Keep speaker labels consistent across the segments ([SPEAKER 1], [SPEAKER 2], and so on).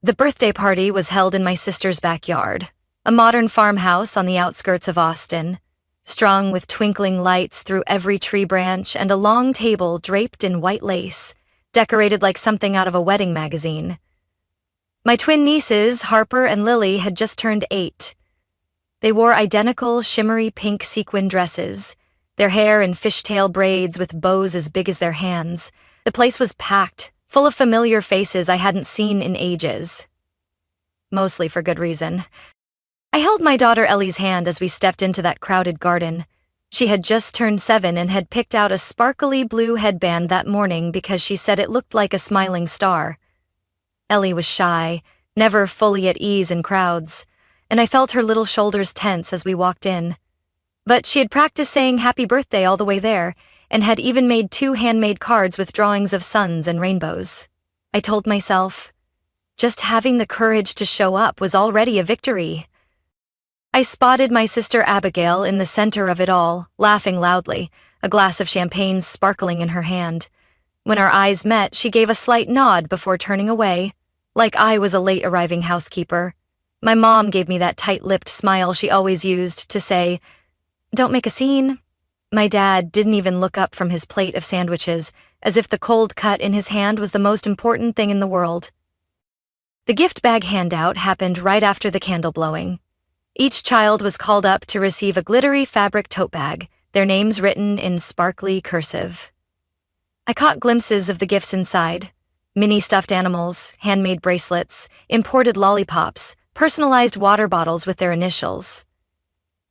[SPEAKER 1] The birthday party was held in my sister's backyard, a modern farmhouse on the outskirts of Austin, strung with twinkling lights through every tree branch and a long table draped in white lace, decorated like something out of a wedding magazine. My twin nieces, Harper and Lily, had just turned 8. They wore identical, shimmery pink sequin dresses, their hair in fishtail braids with bows as big as their hands. The place was packed, full of familiar faces I hadn't seen in ages. Mostly for good reason. I held my daughter Ellie's hand as we stepped into that crowded garden. She had just turned 7 and had picked out a sparkly blue headband that morning because she said it looked like a smiling star. Ellie was shy, never fully at ease in crowds, and I felt her little shoulders tense as we walked in. But she had practiced saying happy birthday all the way there, and had even made 2 handmade cards with drawings of suns and rainbows. I told myself, just having the courage to show up was already a victory. I spotted my sister Abigail in the center of it all, laughing loudly, a glass of champagne sparkling in her hand. When our eyes met, she gave a slight nod before turning away, like I was a late-arriving housekeeper. My mom gave me that tight-lipped smile she always used to say, "Don't make a scene." My dad didn't even look up from his plate of sandwiches, as if the cold cut in his hand was the most important thing in the world. The gift bag handout happened right after the candle blowing. Each child was called up to receive a glittery fabric tote bag, their names written in sparkly cursive. I caught glimpses of the gifts inside: mini stuffed animals, handmade bracelets, imported lollipops, personalized water bottles with their initials.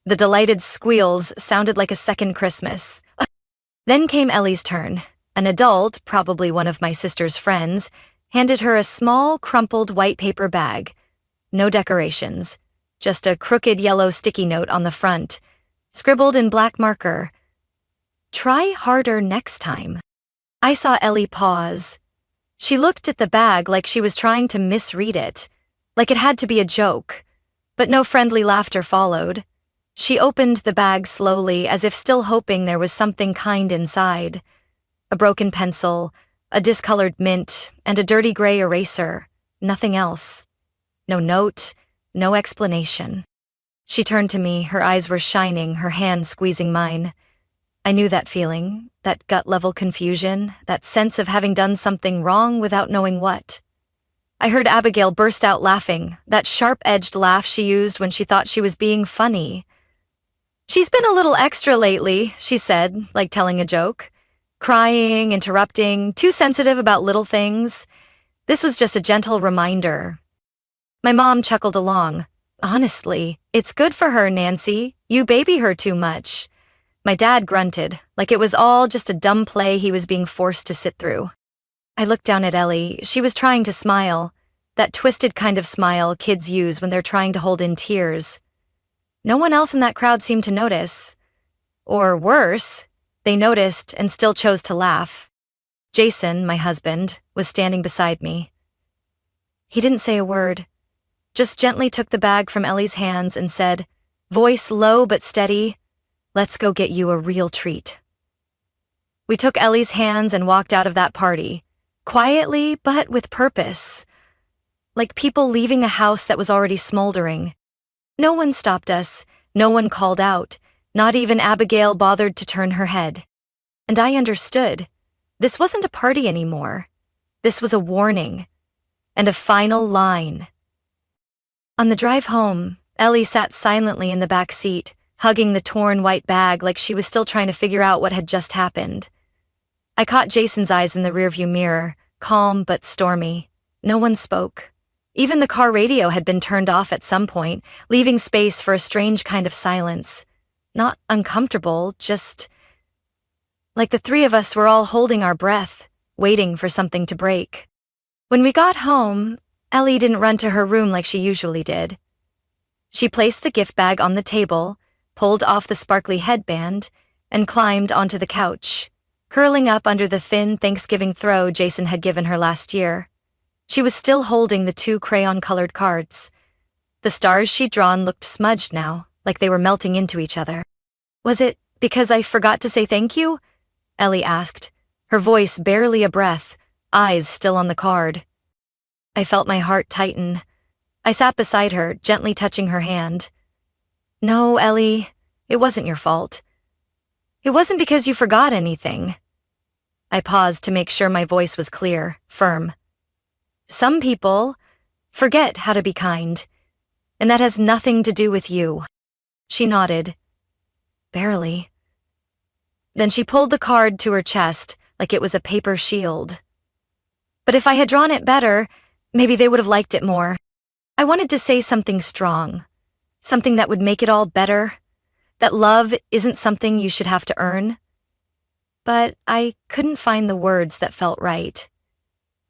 [SPEAKER 1] The delighted squeals sounded like a second Christmas. Then came Ellie's turn. An adult, probably one of my sister's friends, handed her a small, crumpled white paper bag. No decorations, just a crooked yellow sticky note on the front, scribbled in black marker. "Try harder next time." I saw Ellie pause. She looked at the bag like she was trying to misread it, like it had to be a joke, but no friendly laughter followed. She opened the bag slowly, as if still hoping there was something kind inside. A broken pencil, a discolored mint, and a dirty gray eraser. Nothing else. No note, no explanation. She turned to me, her eyes were shining, her hand squeezing mine. I knew that feeling, that gut-level confusion, that sense of having done something wrong without knowing what. I heard Abigail burst out laughing, that sharp-edged laugh she used when she thought she was being funny. "She's been a little extra lately," she said, like telling a joke. Crying, interrupting, too sensitive about little things. This was just a gentle reminder. My mom chuckled along. "Honestly, it's good for her, Nancy. You baby her too much." My dad grunted, like it was all just a dumb play he was being forced to sit through. I looked down at Ellie. She was trying to smile, that twisted kind of smile kids use when they're trying to hold in tears. No one else in that crowd seemed to notice. Or worse, they noticed and still chose to laugh. Jason, my husband, was standing beside me. He didn't say a word, just gently took the bag from Ellie's hands and said, voice low but steady, "Let's go get you a real treat." We took Ellie's hands and walked out of that party, quietly but with purpose, like people leaving a house that was already smoldering. No one stopped us, no one called out, not even Abigail bothered to turn her head. And I understood. This wasn't a party anymore. This was a warning, and a final line. On the drive home, Ellie sat silently in the back seat, hugging the torn white bag like she was still trying to figure out what had just happened. I caught Jason's eyes in the rearview mirror, calm but stormy. No one spoke. Even the car radio had been turned off at some point, leaving space for a strange kind of silence. Not uncomfortable, just like the 3 of us were all holding our breath, waiting for something to break. When we got home, Ellie didn't run to her room like she usually did. She placed the gift bag on the table, pulled off the sparkly headband, and climbed onto the couch, curling up under the thin Thanksgiving throw Jason had given her last year. She was still holding the 2 crayon-colored cards. The stars she'd drawn looked smudged now, like they were melting into each other. "Was it because I forgot to say thank you?" Ellie asked, her voice barely a breath, eyes still on the card. I felt my heart tighten. I sat beside her, gently touching her hand. No, Ellie, it wasn't your fault. It wasn't because you forgot anything. I paused to make sure my voice was clear, firm. Some people forget how to be kind, and that has nothing to do with you. She nodded. Barely. Then she pulled the card to her chest like it was a paper shield. But if I had drawn it better, maybe they would have liked it more. I wanted to say something strong, something that would make it all better, that love isn't something you should have to earn. But I couldn't find the words that felt right.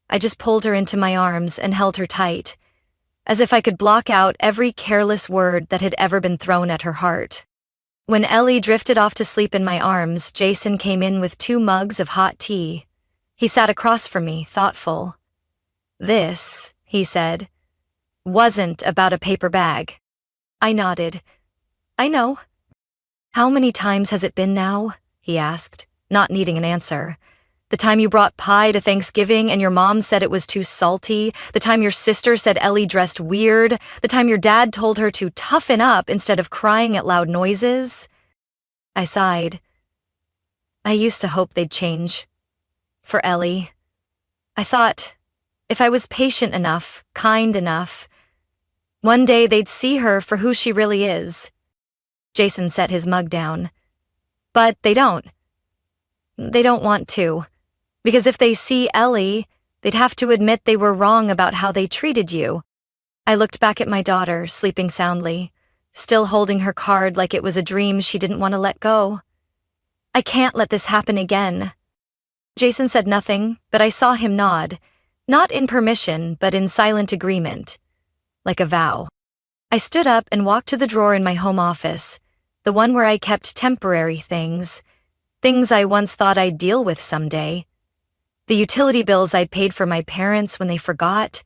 [SPEAKER 1] I just pulled her into my arms and held her tight, as if I could block out every careless word that had ever been thrown at her heart. When Ellie drifted off to sleep in my arms, Jason came in with 2 mugs of hot tea. He sat across from me, thoughtful. This, he said, wasn't about a paper bag. I nodded. I know. How many times has it been now? He asked, not needing an answer. The time you brought pie to Thanksgiving and your mom said it was too salty, the time your sister said Ellie dressed weird, the time your dad told her to toughen up instead of crying at loud noises. I sighed. I used to hope they'd change. For Ellie. I thought, if I was patient enough, kind enough, one day they'd see her for who she really is. Jason set his mug down. But they don't. They don't want to. Because if they see Ellie, they'd have to admit they were wrong about how they treated you. I looked back at my daughter, sleeping soundly, still holding her card like it was a dream she didn't want to let go. I can't let this happen again. Jason said nothing, but I saw him nod, not in permission, but in silent agreement, like a vow. I stood up and walked to the drawer in my home office, the one where I kept temporary things I once thought I'd deal with someday. The utility bills I'd paid for my parents when they forgot,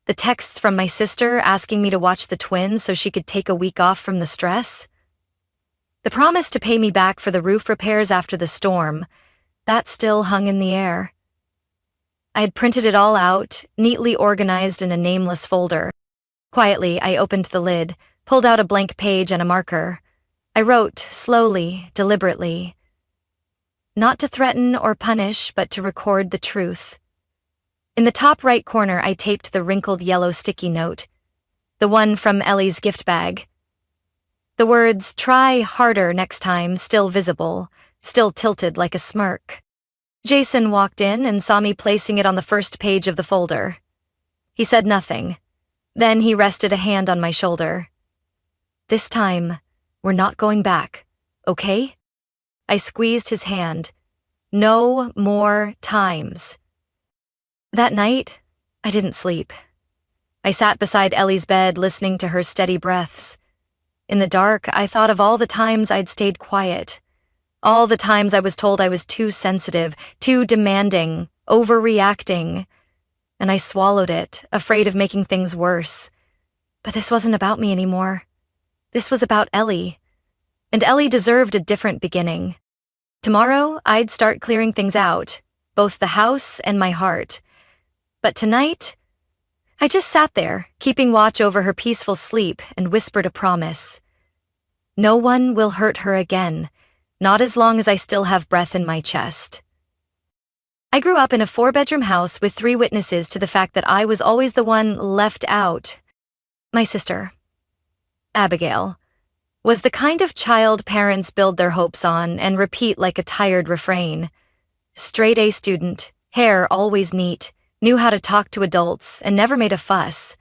[SPEAKER 1] the texts from my sister asking me to watch the twins so she could take a week off from the stress. The promise to pay me back for the roof repairs after the storm, that still hung in the air. I had printed it all out, neatly organized in a nameless folder. Quietly, I opened the lid, pulled out a blank page and a marker. I wrote, slowly, deliberately, not to threaten or punish, but to record the truth. In the top right corner, I taped the wrinkled yellow sticky note, the one from Ellie's gift bag. The words, "Try harder next time," still visible, still tilted like a smirk. Jason walked in and saw me placing it on the first page of the folder. He said nothing. Then he rested a hand on my shoulder. This time, we're not going back, okay? I squeezed his hand. No more times. That night, I didn't sleep. I sat beside Ellie's bed listening to her steady breaths. In the dark, I thought of all the times I'd stayed quiet. All the times I was told I was too sensitive, too demanding, overreacting. And I swallowed it, afraid of making things worse. But this wasn't about me anymore. This was about Ellie. And Ellie deserved a different beginning. Tomorrow, I'd start clearing things out, both the house and my heart. But tonight, I just sat there, keeping watch over her peaceful sleep, and whispered a promise. No one will hurt her again, not as long as I still have breath in my chest. I grew up in a 4-bedroom house with 3 witnesses to the fact that I was always the one left out. My sister, Abigail, was the kind of child parents build their hopes on and repeat like a tired refrain. Straight A student, hair always neat, knew how to talk to adults, and never made a fuss.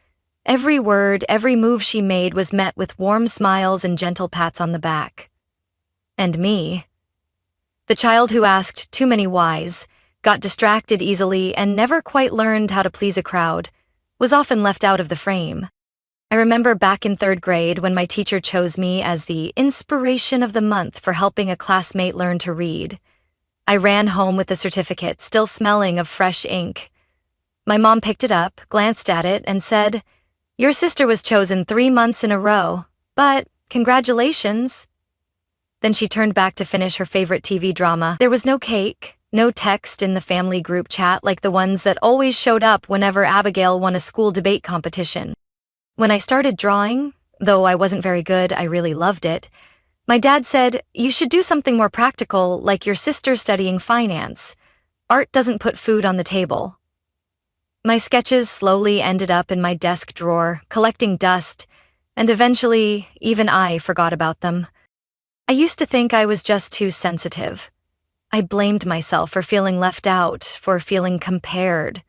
[SPEAKER 1] Every word, every move she made was met with warm smiles and gentle pats on the back. And me, the child who asked too many whys, got distracted easily, and never quite learned how to please a crowd, was often left out of the frame. I remember back in 3rd grade when my teacher chose me as the inspiration of the month for helping a classmate learn to read. I ran home with the certificate, still smelling of fresh ink. My mom picked it up, glanced at it, and said, "Your sister was chosen 3 months in a row, but congratulations." Then she turned back to finish her favorite TV drama. There was no cake, No text in the family group chat like the ones that always showed up whenever Abigail won a school debate competition. When I started drawing, though I wasn't very good, I really loved it, my dad said, "You should do something more practical, like your sister studying finance. Art doesn't put food on the table." My sketches slowly ended up in my desk drawer, collecting dust, and eventually, even I forgot about them. I used to think I was just too sensitive. I blamed myself for feeling left out, for feeling compared.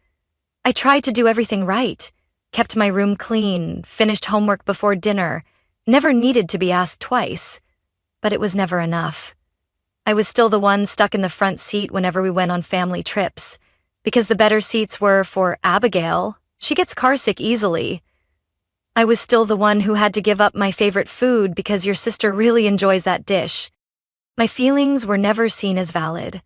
[SPEAKER 1] I tried to do everything right, kept my room clean, finished homework before dinner, never needed to be asked twice. But it was never enough. I was still the one stuck in the front seat whenever we went on family trips, because the better seats were for Abigail. She gets carsick easily. I was still the one who had to give up my favorite food because your sister really enjoys that dish. My feelings were never seen as valid.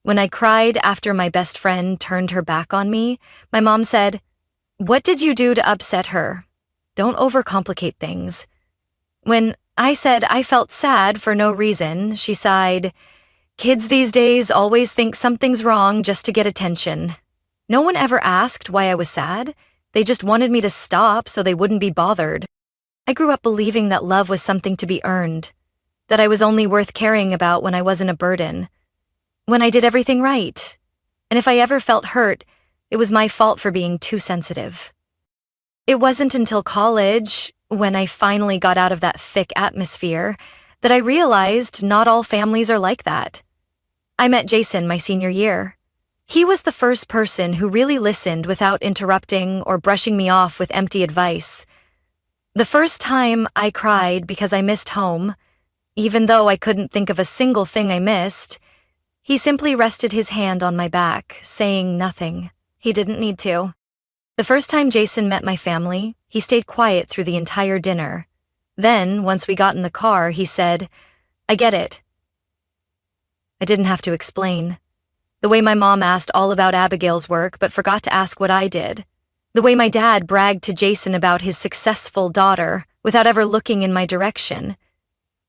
[SPEAKER 1] When I cried after my best friend turned her back on me, my mom said, "What did you do to upset her? Don't overcomplicate things." When I said I felt sad for no reason, she sighed, "Kids these days always think something's wrong just to get attention." No one ever asked why I was sad. They just wanted me to stop so they wouldn't be bothered. I grew up believing that love was something to be earned, that I was only worth caring about when I wasn't a burden, when I did everything right. And if I ever felt hurt, it was my fault for being too sensitive. It wasn't until college, when I finally got out of that thick atmosphere, that I realized not all families are like that. I met Jason my senior year. He was the first person who really listened without interrupting or brushing me off with empty advice. The first time I cried because I missed home, even though I couldn't think of a single thing I missed, he simply rested his hand on my back, saying nothing. He didn't need to. The first time Jason met my family, he stayed quiet through the entire dinner. Then, once we got in the car, he said, "I get it." I didn't have to explain. The way my mom asked all about Abigail's work but forgot to ask what I did. The way my dad bragged to Jason about his successful daughter without ever looking in my direction.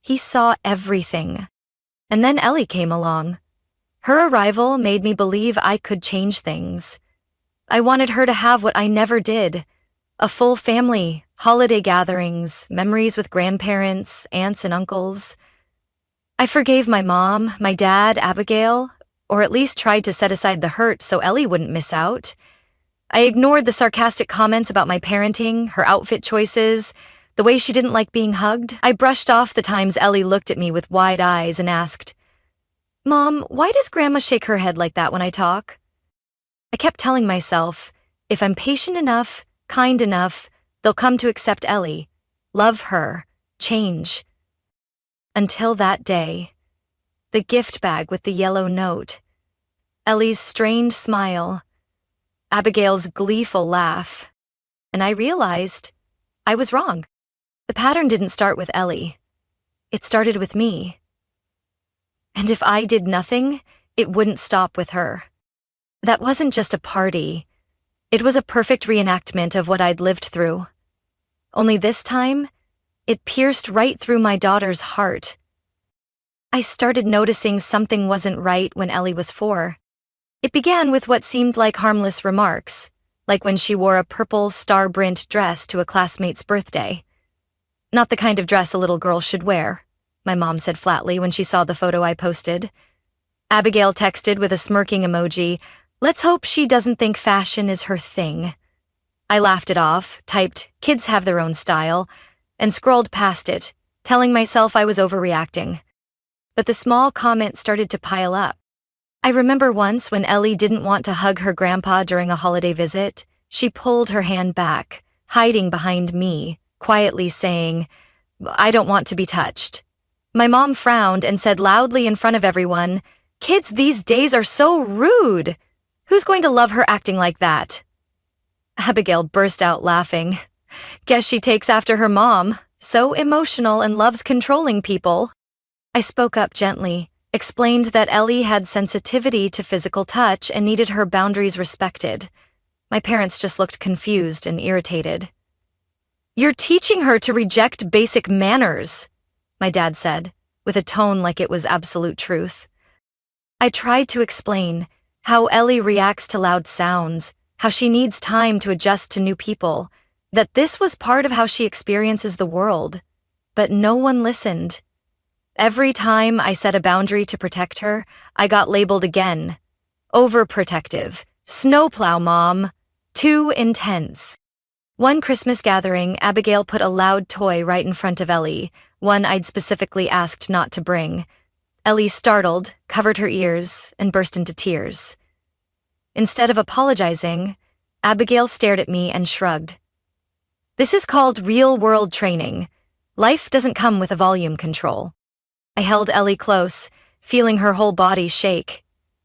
[SPEAKER 1] He saw everything. And then Ellie came along. Her arrival made me believe I could change things. I wanted her to have what I never did. A full family, holiday gatherings, memories with grandparents, aunts and uncles. I forgave my mom, my dad, Abigail, or at least tried to set aside the hurt so Ellie wouldn't miss out. I ignored the sarcastic comments about my parenting, her outfit choices, the way she didn't like being hugged. I brushed off the times Ellie looked at me with wide eyes and asked, "Mom, why does Grandma shake her head like that when I talk?" I kept telling myself, if I'm patient enough, kind enough, they'll come to accept Ellie, love her, change. Until that day. The gift bag with the yellow note. Ellie's strained smile. Abigail's gleeful laugh. And I realized I was wrong. The pattern didn't start with Ellie. It started with me. And if I did nothing, it wouldn't stop with her. That wasn't just a party. It was a perfect reenactment of what I'd lived through. Only this time, it pierced right through my daughter's heart. I started noticing something wasn't right when Ellie was 4. It began with what seemed like harmless remarks, like when she wore a purple star-print dress to a classmate's birthday. "Not the kind of dress a little girl should wear," my mom said flatly when she saw the photo I posted. Abigail texted with a smirking emoji, "Let's hope she doesn't think fashion is her thing." I laughed it off, typed, "Kids have their own style," and scrolled past it, telling myself I was overreacting. But the small comments started to pile up. I remember once when Ellie didn't want to hug her grandpa during a holiday visit, she pulled her hand back, hiding behind me, quietly saying, "I don't want to be touched." My mom frowned and said loudly in front of everyone, "Kids these days are so rude. Who's going to love her acting like that?" Abigail burst out laughing. "Guess she takes after her mom, so emotional and loves controlling people." I spoke up gently, explained that Ellie had sensitivity to physical touch and needed her boundaries respected. My parents just looked confused and irritated. "You're teaching her to reject basic manners," my dad said, with a tone like it was absolute truth. I tried to explain how Ellie reacts to loud sounds, how she needs time to adjust to new people, that this was part of how she experiences the world. But no one listened. Every time I set a boundary to protect her, I got labeled again. Overprotective, snowplow mom, too intense. One Christmas gathering, Abigail put a loud toy right in front of Ellie, one I'd specifically asked not to bring. Ellie startled, covered her ears, and burst into tears. Instead of apologizing, Abigail stared at me and shrugged. This is called real-world training. Life doesn't come with a volume control. I held Ellie close, feeling her whole body shake.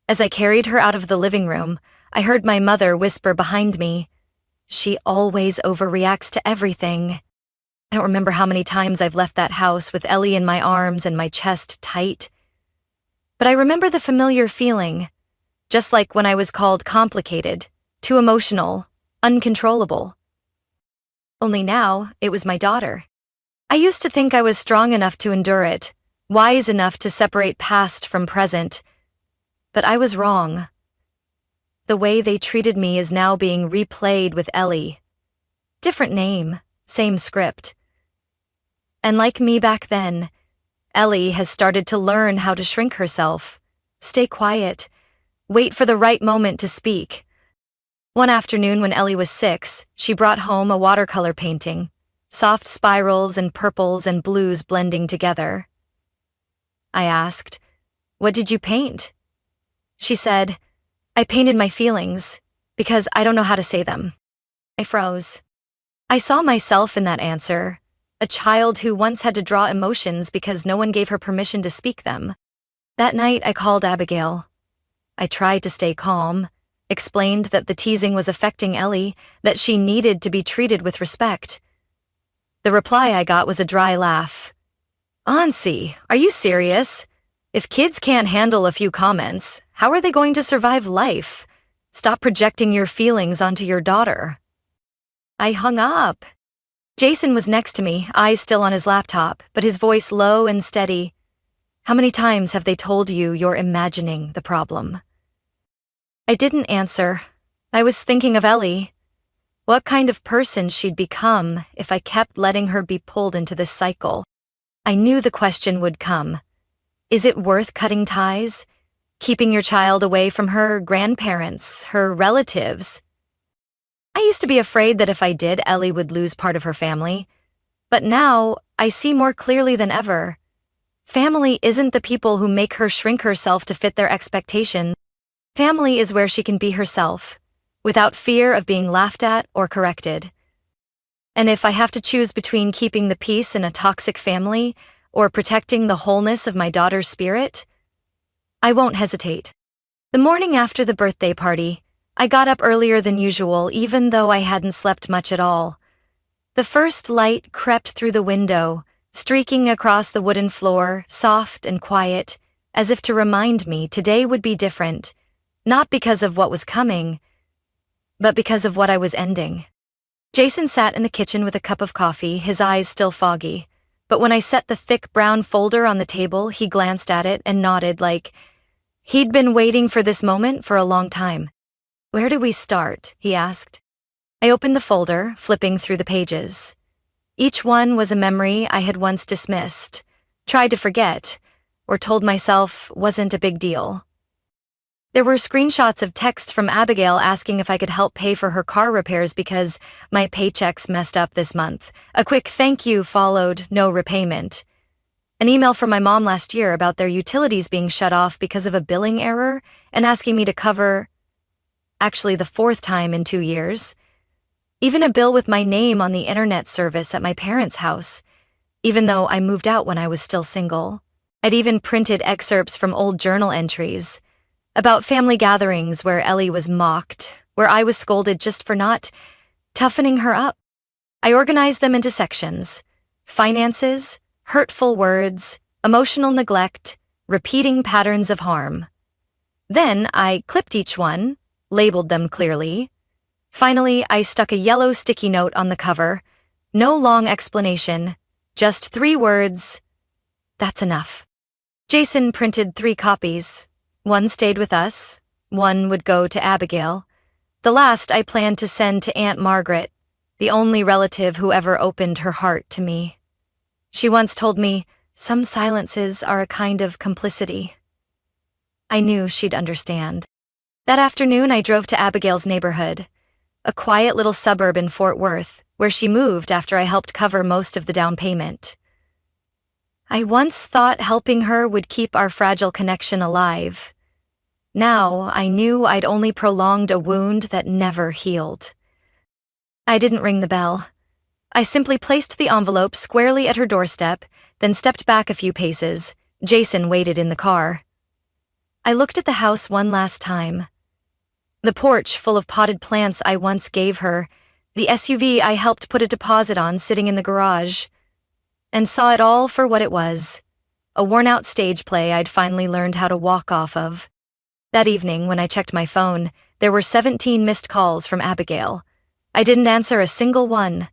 [SPEAKER 1] As I carried her out of the living room, I heard my mother whisper behind me, "She always overreacts to everything." I don't remember how many times I've left that house with Ellie in my arms and my chest tight. But I remember the familiar feeling, just like when I was called complicated, too emotional, uncontrollable. Only now, it was my daughter. I used to think I was strong enough to endure it, wise enough to separate past from present. But I was wrong. The way they treated me is now being replayed with Ellie. Different name, same script. And like me back then, Ellie has started to learn how to shrink herself, stay quiet, wait for the right moment to speak. One afternoon when Ellie was 6, she brought home a watercolor painting, soft spirals and purples and blues blending together. I asked, "What did you paint?" She said, "I painted my feelings, because I don't know how to say them." I froze. I saw myself in that answer, a child who once had to draw emotions because no one gave her permission to speak them. That night I called Abigail. I tried to stay calm, explained that the teasing was affecting Ellie, that she needed to be treated with respect. The reply I got was a dry laugh. "Auntie, are you serious? If kids can't handle a few comments, how are they going to survive life? Stop projecting your feelings onto your daughter." I hung up. Jason was next to me, eyes still on his laptop, but his voice low and steady. "How many times have they told you you're imagining the problem?" I didn't answer. I was thinking of Ellie. What kind of person she'd become if I kept letting her be pulled into this cycle. I knew the question would come. Is it worth cutting ties? Keeping your child away from her grandparents, her relatives? I used to be afraid that if I did, Ellie would lose part of her family. But now, I see more clearly than ever. Family isn't the people who make her shrink herself to fit their expectations. Family is where she can be herself, without fear of being laughed at or corrected. And if I have to choose between keeping the peace in a toxic family or protecting the wholeness of my daughter's spirit, I won't hesitate. The morning after the birthday party, I got up earlier than usual even though I hadn't slept much at all. The first light crept through the window, streaking across the wooden floor, soft and quiet, as if to remind me today would be different, not because of what was coming, but because of what I was ending. Jason sat in the kitchen with a cup of coffee, his eyes still foggy. But when I set the thick brown folder on the table, he glanced at it and nodded like he'd been waiting for this moment for a long time. "Where do we start?" he asked. I opened the folder, flipping through the pages. Each one was a memory I had once dismissed, tried to forget, or told myself wasn't a big deal. There were screenshots of texts from Abigail asking if I could help pay for her car repairs because my paychecks messed up this month. A quick thank you followed no repayment. An email from my mom last year about their utilities being shut off because of a billing error and asking me to cover, actually the 4th time in 2 years. Even a bill with my name on the internet service at my parents' house, even though I moved out when I was still single. I'd even printed excerpts from old journal entries about family gatherings where Ellie was mocked, where I was scolded just for not toughening her up. I organized them into sections: finances, hurtful words, emotional neglect, repeating patterns of harm. Then I clipped each one, labeled them clearly. Finally, I stuck a yellow sticky note on the cover. No long explanation, just 3 words. "That's enough." Jason printed 3 copies. One stayed with us, one would go to Abigail. The last I planned to send to Aunt Margaret, the only relative who ever opened her heart to me. She once told me, "Some silences are a kind of complicity." I knew she'd understand. That afternoon, I drove to Abigail's neighborhood, a quiet little suburb in Fort Worth, where she moved after I helped cover most of the down payment. I once thought helping her would keep our fragile connection alive. Now, I knew I'd only prolonged a wound that never healed. I didn't ring the bell. I simply placed the envelope squarely at her doorstep, then stepped back a few paces. Jason waited in the car. I looked at the house one last time. The porch full of potted plants I once gave her, the SUV I helped put a deposit on sitting in the garage, and saw it all for what it was, a worn-out stage play I'd finally learned how to walk off of. That evening, when I checked my phone, there were 17 missed calls from Abigail. I didn't answer a single one.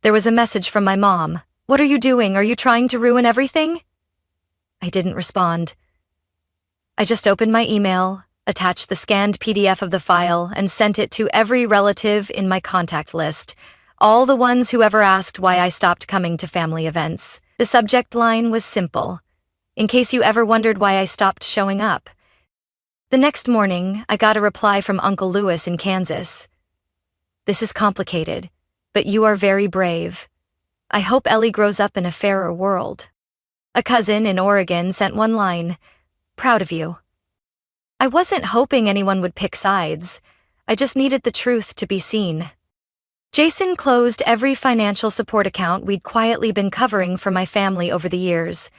[SPEAKER 1] There was a message from my mom. "What are you doing? Are you trying to ruin everything?" I didn't respond. I just opened my email, attached the scanned PDF of the file, and sent it to every relative in my contact list, all the ones who ever asked why I stopped coming to family events. The subject line was simple, in case you ever wondered why I stopped showing up. The next morning, I got a reply from Uncle Lewis in Kansas. "This is complicated, but you are very brave. I hope Ellie grows up in a fairer world." A cousin in Oregon sent one line, "Proud of you." I wasn't hoping anyone would pick sides. I just needed the truth to be seen. Jason closed every financial support account we'd quietly been covering for my family over the years.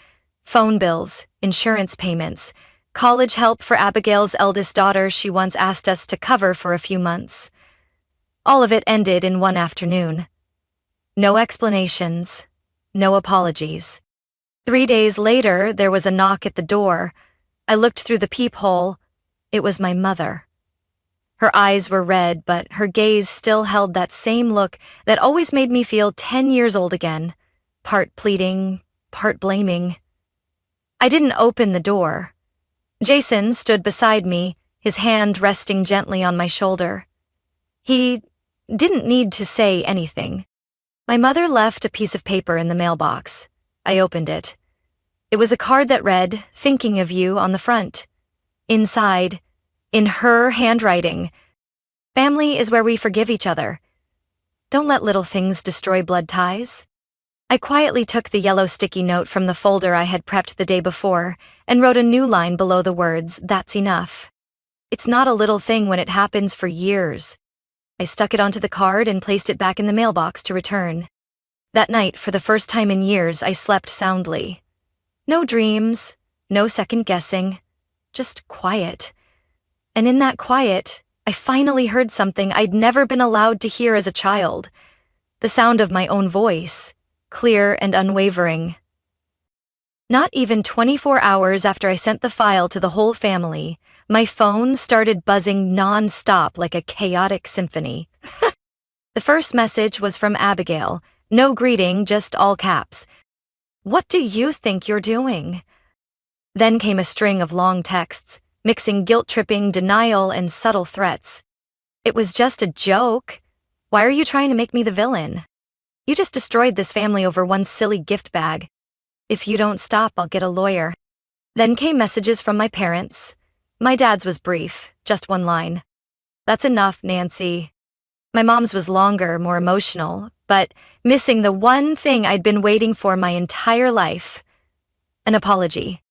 [SPEAKER 1] Phone bills, insurance payments, college help for Abigail's eldest daughter she once asked us to cover for a few months. All of it ended in one afternoon. No explanations, no apologies. 3 days later, there was a knock at the door. I looked through the peephole. It was my mother. Her eyes were red, but her gaze still held that same look that always made me feel 10 years old again, part pleading, part blaming. I didn't open the door. Jason stood beside me, his hand resting gently on my shoulder. He didn't need to say anything. My mother left a piece of paper in the mailbox. I opened it. It was a card that read, "Thinking of you," on the front. Inside, in her handwriting, "Family is where we forgive each other. Don't let little things destroy blood ties." I quietly took the yellow sticky note from the folder I had prepped the day before and wrote a new line below the words, "That's enough." It's not a little thing when it happens for years. I stuck it onto the card and placed it back in the mailbox to return. That night, for the first time in years, I slept soundly. No dreams, no second guessing, just quiet. And in that quiet, I finally heard something I'd never been allowed to hear as a child. The sound of my own voice, clear and unwavering. Not even 24 hours after I sent the file to the whole family, my phone started buzzing non-stop like a chaotic symphony. The first message was from Abigail. No greeting, just all caps. "What do you think you're doing?" Then came a string of long texts, mixing guilt-tripping denial and subtle threats. "It was just a joke. Why are you trying to make me the villain? You just destroyed this family over one silly gift bag. If you don't stop, I'll get a lawyer." Then came messages from my parents. My dad's was brief, just one line. "That's enough, Nancy." My mom's was longer, more emotional, but missing the one thing I'd been waiting for my entire life: an apology.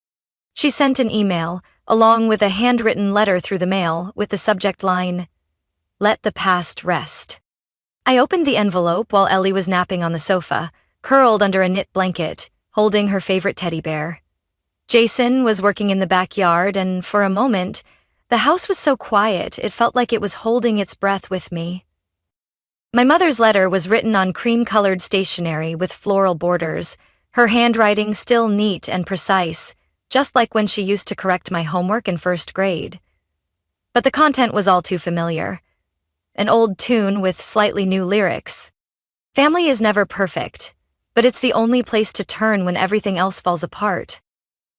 [SPEAKER 1] She sent an email, along with a handwritten letter through the mail, with the subject line, "Let the past rest." I opened the envelope while Ellie was napping on the sofa, curled under a knit blanket, holding her favorite teddy bear. Jason was working in the backyard, and for a moment, the house was so quiet it felt like it was holding its breath with me. My mother's letter was written on cream-colored stationery with floral borders, her handwriting still neat and precise, just like when she used to correct my homework in first grade. But the content was all too familiar. An old tune with slightly new lyrics. Family is never perfect, but it's the only place to turn when everything else falls apart.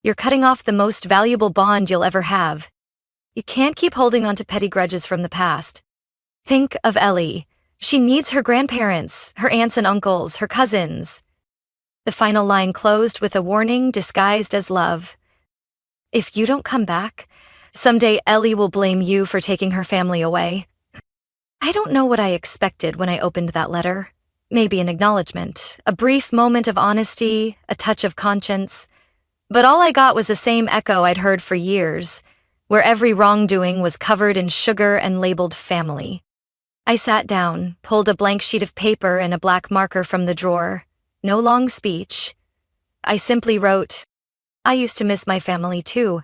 [SPEAKER 1] You're cutting off the most valuable bond you'll ever have, You can't keep holding on to petty grudges from the past. Think of Ellie. She needs her grandparents, her aunts and uncles, her cousins. The final line closed with a warning disguised as love. If you don't come back, someday Ellie will blame you for taking her family away. I don't know what I expected when I opened that letter. Maybe an acknowledgement, a brief moment of honesty, a touch of conscience. But all I got was the same echo I'd heard for years, where every wrongdoing was covered in sugar and labeled family. I sat down, pulled a blank sheet of paper and a black marker from the drawer. No long speech. I simply wrote, I used to miss my family too.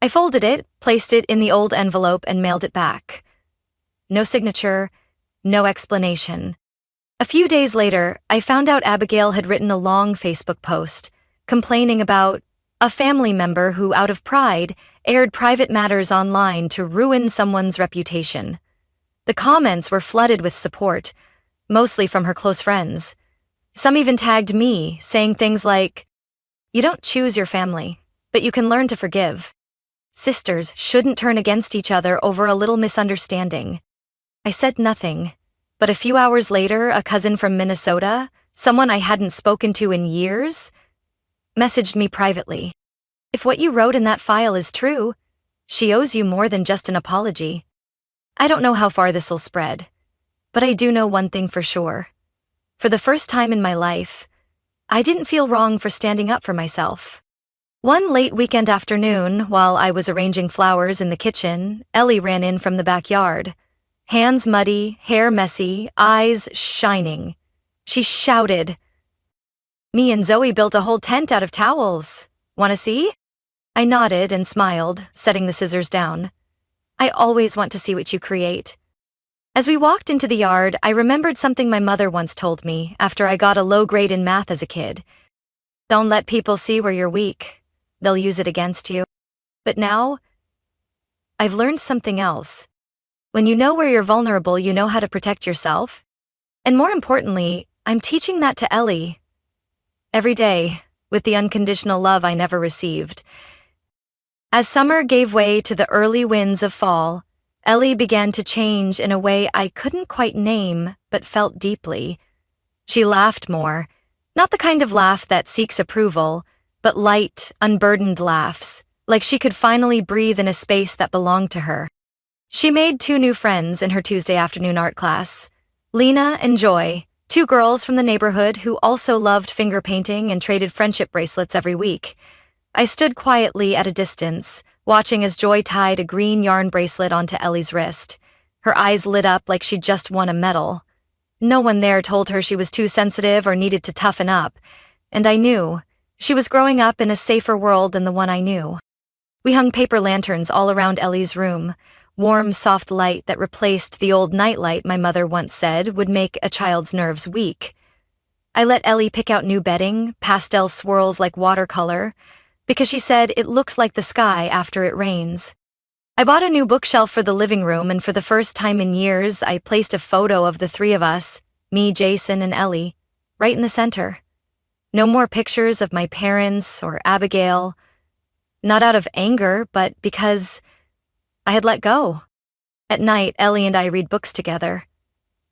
[SPEAKER 1] I folded it, placed it in the old envelope, and mailed it back. No signature, no explanation. A few days later, I found out Abigail had written a long Facebook post, complaining about a family member who, out of pride, aired private matters online to ruin someone's reputation. The comments were flooded with support, mostly from her close friends. Some even tagged me, saying things like, "You don't choose your family, but you can learn to forgive. Sisters shouldn't turn against each other over a little misunderstanding." I said nothing, but a few hours later, a cousin from Minnesota, someone I hadn't spoken to in years, messaged me privately. "If what you wrote in that file is true, she owes you more than just an apology." I don't know how far this will spread, but I do know one thing for sure. For the first time in my life, I didn't feel wrong for standing up for myself. One late weekend afternoon, while I was arranging flowers in the kitchen, Ellie ran in from the backyard. Hands muddy, hair messy, eyes shining. She shouted, "Me and Zoe built a whole tent out of towels. Want to see?" I nodded and smiled, setting the scissors down. I always want to see what you create. As we walked into the yard, I remembered something my mother once told me after I got a low grade in math as a kid. Don't let people see where you're weak. They'll use it against you. But now, I've learned something else. When you know where you're vulnerable, you know how to protect yourself. And more importantly, I'm teaching that to Ellie. Every day, with the unconditional love I never received. As summer gave way to the early winds of fall, Ellie began to change in a way I couldn't quite name, but felt deeply. She laughed more, not the kind of laugh that seeks approval, but light, unburdened laughs, like she could finally breathe in a space that belonged to her. She made 2 new friends in her Tuesday afternoon art class, Lena and Joy, 2 girls from the neighborhood who also loved finger painting and traded friendship bracelets every week. I stood quietly at a distance, watching as Joy tied a green yarn bracelet onto Ellie's wrist. Her eyes lit up like she'd just won a medal. No one there told her she was too sensitive or needed to toughen up, and I knew she was growing up in a safer world than the one I knew. We hung paper lanterns all around Ellie's room, warm, soft light that replaced the old nightlight my mother once said would make a child's nerves weak. I let Ellie pick out new bedding, pastel swirls like watercolor, because she said it looked like the sky after it rains. I bought a new bookshelf for the living room, and for the first time in years, I placed a photo of the 3 of us, me, Jason, and Ellie, right in the center. No more pictures of my parents or Abigail, not out of anger, but because I had let go. At night, Ellie and I read books together.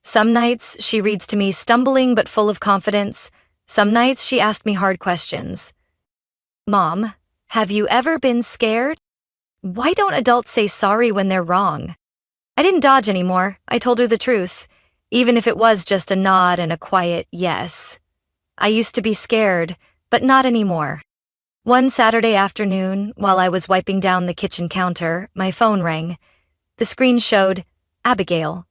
[SPEAKER 1] Some nights, she reads to me stumbling but full of confidence. Some nights, she asked me hard questions. "Mom, have you ever been scared? Why don't adults say sorry when they're wrong?" I didn't dodge anymore. I told her the truth, even if it was just a nod and a quiet yes. I used to be scared, but not anymore. One Saturday afternoon, while I was wiping down the kitchen counter, my phone rang. The screen showed Abigail.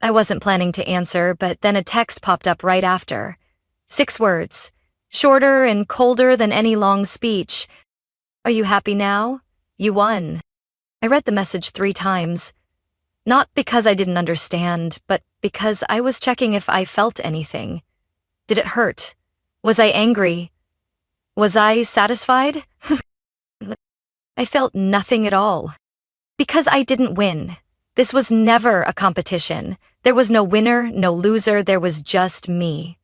[SPEAKER 1] I wasn't planning to answer, but then a text popped up right after. 6 words. Shorter and colder than any long speech. "Are you happy now? You won." I read the message 3 times. Not because I didn't understand, but because I was checking if I felt anything. Did it hurt? Was I angry? Was I satisfied? I felt nothing at all. Because I didn't win. This was never a competition. There was no winner, no loser, there was just me.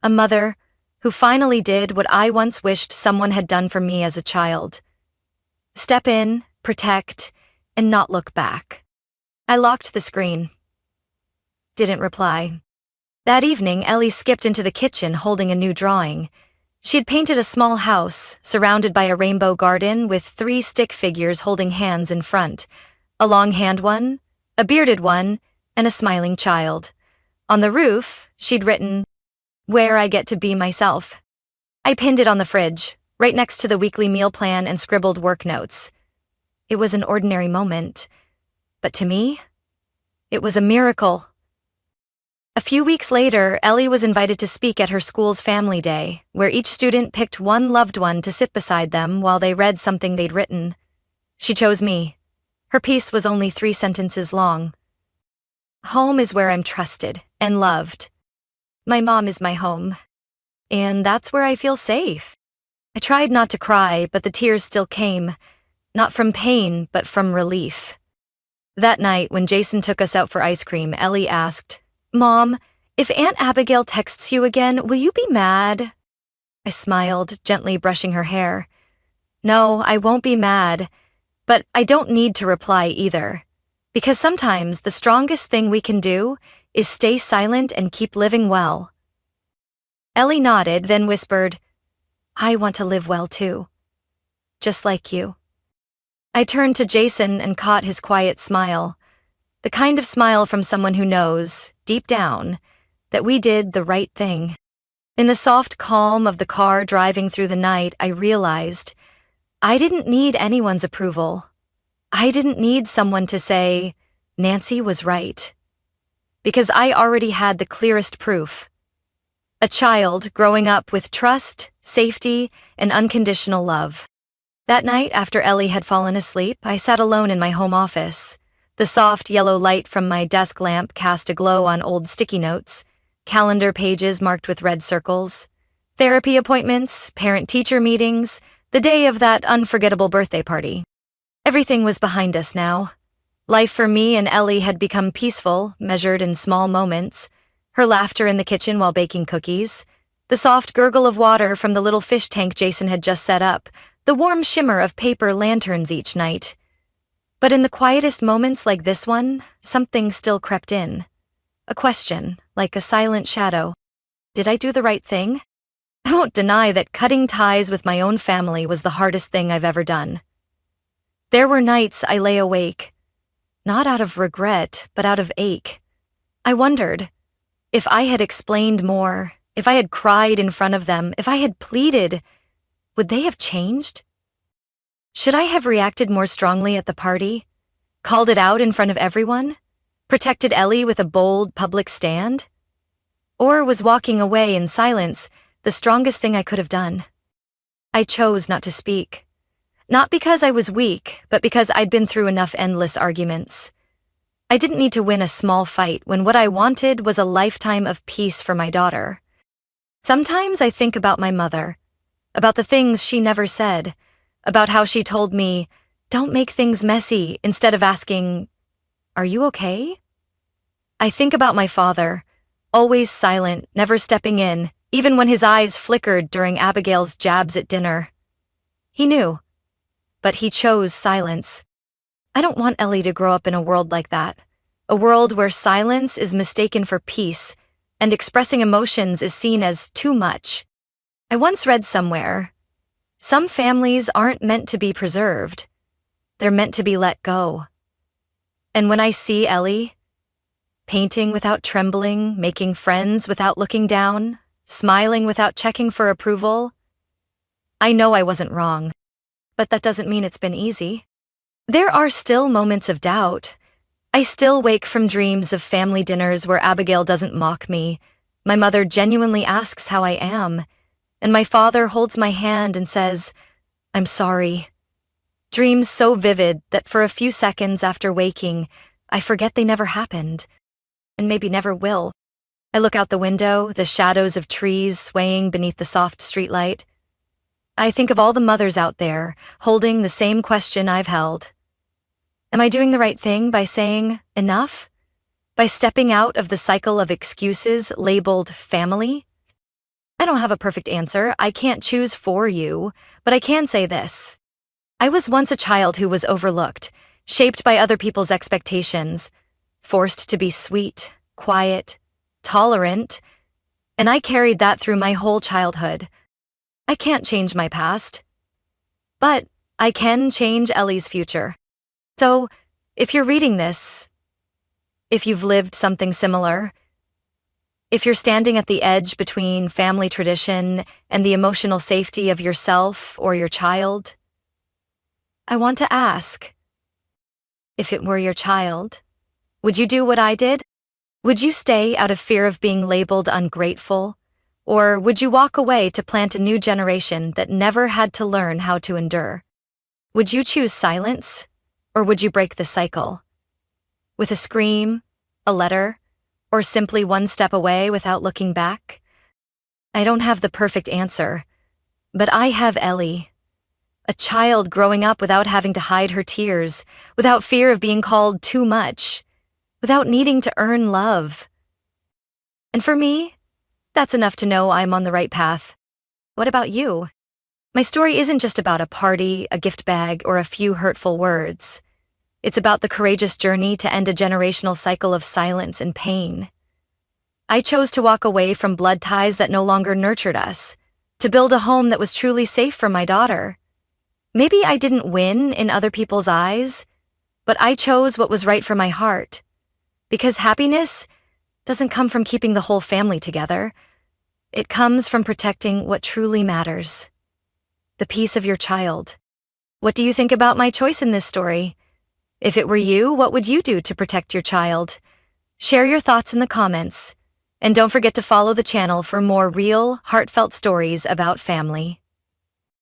[SPEAKER 1] A mother who finally did what I once wished someone had done for me as a child. Step in, protect, and not look back. I locked the screen. Didn't reply. That evening, Ellie skipped into the kitchen holding a new drawing. She had painted a small house, surrounded by a rainbow garden with 3 stick figures holding hands in front, a long-hand one, a bearded one, and a smiling child. On the roof, she'd written, "Where I get to be myself." I pinned it on the fridge, right next to the weekly meal plan and scribbled work notes. It was an ordinary moment, but to me, it was a miracle. A few weeks later, Ellie was invited to speak at her school's family day, where each student picked one loved one to sit beside them while they read something they'd written. She chose me. Her piece was only 3 sentences long. Home is where I'm trusted and loved. My mom is my home. And that's where I feel safe. I tried not to cry, but the tears still came, not from pain, but from relief. That night, when Jason took us out for ice cream, Ellie asked, "Mom, if Aunt Abigail texts you again, will you be mad?" I smiled, gently brushing her hair. "No, I won't be mad, but I don't need to reply either. Because sometimes the strongest thing we can do is stay silent and keep living well." Ellie nodded, then whispered, "I want to live well too. Just like you." I turned to Jason and caught his quiet smile. The kind of smile from someone who knows, deep down, that we did the right thing. In the soft calm of the car driving through the night, I realized I didn't need anyone's approval. I didn't need someone to say, "Nancy was right." Because I already had the clearest proof. A child growing up with trust, safety, and unconditional love. That night, after Ellie had fallen asleep, I sat alone in my home office. The soft yellow light from my desk lamp cast a glow on old sticky notes, calendar pages marked with red circles, therapy appointments, parent-teacher meetings, the day of that unforgettable birthday party. Everything was behind us now. Life for me and Ellie had become peaceful, measured in small moments. Her laughter in the kitchen while baking cookies, the soft gurgle of water from the little fish tank Jason had just set up, the warm shimmer of paper lanterns each night. But in the quietest moments like this one, something still crept in. A question, like a silent shadow. Did I do the right thing? I won't deny that cutting ties with my own family was the hardest thing I've ever done. There were nights I lay awake, not out of regret, but out of ache. I wondered, if I had explained more, if I had cried in front of them, if I had pleaded, would they have changed? Should I have reacted more strongly at the party? Called it out in front of everyone? Protected Ellie with a bold public stand? Or was walking away in silence the strongest thing I could have done? I chose not to speak. Not because I was weak, but because I'd been through enough endless arguments. I didn't need to win a small fight when what I wanted was a lifetime of peace for my daughter. Sometimes I think about my mother, about the things she never said, about how she told me, "Don't make things messy," instead of asking, "Are you okay?" I think about my father, always silent, never stepping in, even when his eyes flickered during Abigail's jabs at dinner. He knew, but he chose silence. I don't want Ellie to grow up in a world like that, a world where silence is mistaken for peace and expressing emotions is seen as too much. I once read somewhere, some families aren't meant to be preserved. They're meant to be let go. And when I see Ellie, painting without trembling, making friends without looking down, smiling without checking for approval, I know I wasn't wrong, but that doesn't mean it's been easy. There are still moments of doubt. I still wake from dreams of family dinners where Abigail doesn't mock me. My mother genuinely asks how I am, and my father holds my hand and says, "I'm sorry." Dreams so vivid that for a few seconds after waking, I forget they never happened, and maybe never will. I look out the window, the shadows of trees swaying beneath the soft streetlight. I think of all the mothers out there, holding the same question I've held. Am I doing the right thing by saying enough? By stepping out of the cycle of excuses labeled family? I don't have a perfect answer. I can't choose for you, but I can say this. I was once a child who was overlooked, shaped by other people's expectations, forced to be sweet, quiet, tolerant, and I carried that through my whole childhood. I can't change my past, but I can change Ellie's future. So, if you're reading this, if you've lived something similar, if you're standing at the edge between family tradition and the emotional safety of yourself or your child, I want to ask, if it were your child, would you do what I did? Would you stay out of fear of being labeled ungrateful? Or would you walk away to plant a new generation that never had to learn how to endure? Would you choose silence, or would you break the cycle? With a scream, a letter, or simply one step away without looking back? I don't have the perfect answer, but I have Ellie. A child growing up without having to hide her tears, without fear of being called too much, without needing to earn love. And for me, that's enough to know I'm on the right path. What about you? My story isn't just about a party, a gift bag, or a few hurtful words. It's about the courageous journey to end a generational cycle of silence and pain. I chose to walk away from blood ties that no longer nurtured us, to build a home that was truly safe for my daughter. Maybe I didn't win in other people's eyes, but I chose what was right for my heart. Because happiness doesn't come from keeping the whole family together. It comes from protecting what truly matters. The peace of your child. What do you think about my choice in this story? If it were you, what would you do to protect your child? Share your thoughts in the comments. And don't forget to follow the channel for more real, heartfelt stories about family.